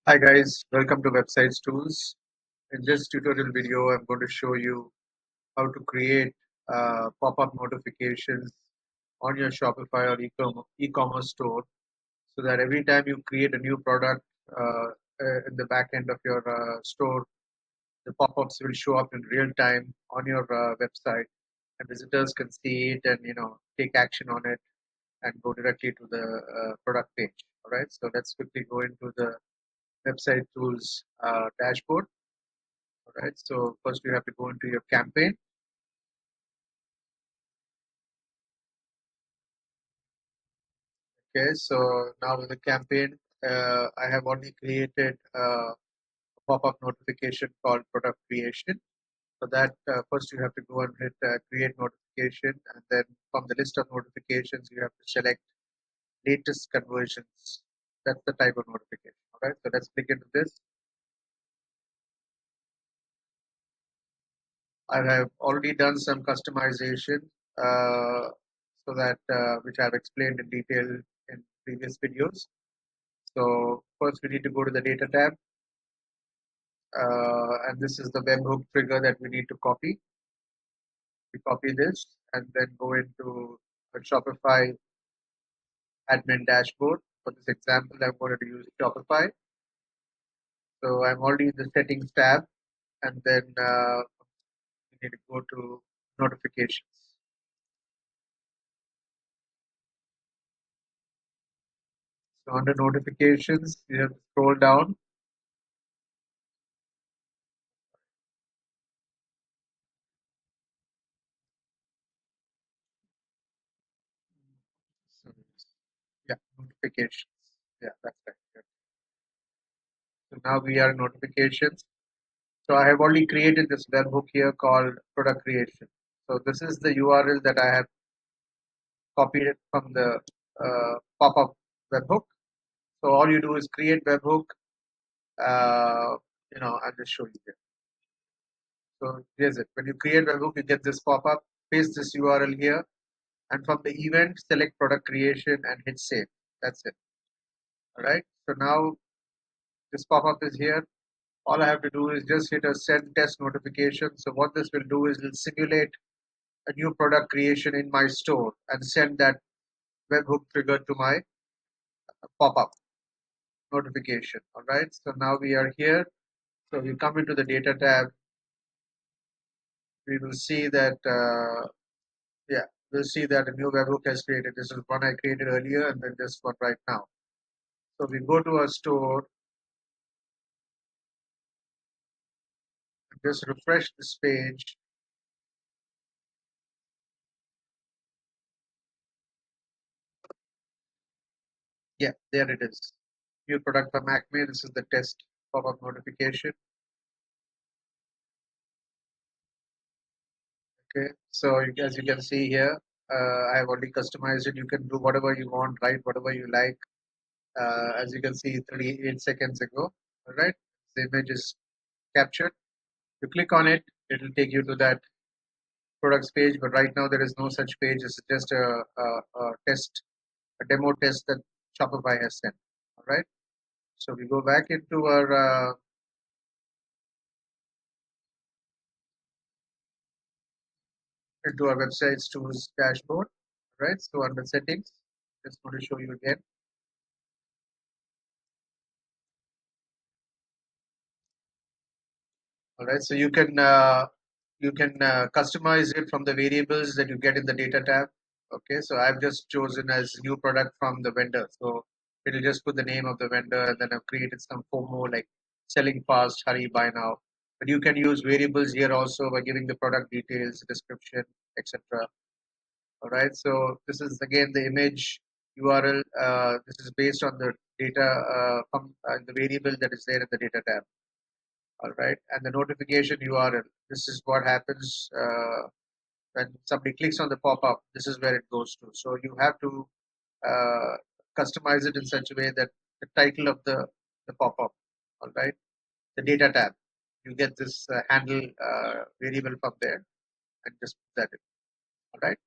Hi guys, welcome to Websites Tools. In this tutorial video, I'm going to show you how to create pop-up notifications on your Shopify or e-commerce store so that every time you create a new product in the back end of your store, the pop-ups will show up in real time on your website and visitors can see it and take action on it and go directly to the product page. All right, so let's quickly go into the Website Tools dashboard. All right, so first you have to go into your campaign. Okay, so now with the campaign, I have already created a pop-up notification called product creation. For that, first you have to go and hit create notification, and then from the list of notifications, you have to select latest conversions. That's the type of notification. All right, so let's click into this. I have already done some customization so that which I've explained in detail in previous videos. So first we need to go to the data tab, and this is the webhook trigger that we need to copy. We copy this and then go into a Shopify admin dashboard. For this example, I'm going to use Shopify. So I'm already in the settings tab, and then we need to go to notifications. So under notifications, you have to scroll down. So, yeah, notifications. Yeah, that's right. Yeah. So now we are in notifications. So I have already created this webhook here called product creation. So this is the URL that I have copied it from the pop-up webhook. So all you do is create webhook. I'll just show you here. So here's it. When you create webhook, you get this pop-up. Paste this URL here, and from the event, select product creation and hit save. That's it. All right. So now this pop-up is here. All I have to do is just hit a send test notification. So what this will do is it will simulate a new product creation in my store and send that webhook trigger to my pop-up notification. All right. So now we are here. So we come into the data tab. We will see that we'll see that a new webhook has created. This is one I created earlier, and then this one right now. So we go to our store. Just refresh this page. Yeah, there it is. New product from Acme. This is the test pop-up notification. Okay, so as you can see here, I have already customized it. You can do whatever you want, write whatever you like. As you can see 38 seconds ago. All right, the image is captured. You click on it, it will take you to that products page, but right now there is no such page. It's just a test, a demo test that Shopify has sent. All right, so we go back into our websites tools dashboard. All right, so under settings, just want to show you again. All right, so you can customize it from the variables that you get in the data tab. Okay, so I've just chosen as new product from the vendor. So it'll just put the name of the vendor, and then I've created some FOMO like selling fast, hurry, buy now. But you can use variables here also by giving the product details, description, etc. All right, so this is again the image URL. This is based on the data from the variable that is there in the data tab. All right, and the notification URL. This is what happens when somebody clicks on the pop-up. This is where it goes to. So you have to uh, customize it in such a way that the title of the pop-up, all right, the data tab, you get this handle variable from there and just put that in. All right,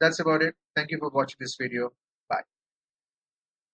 that's about it. Thank you for watching this video.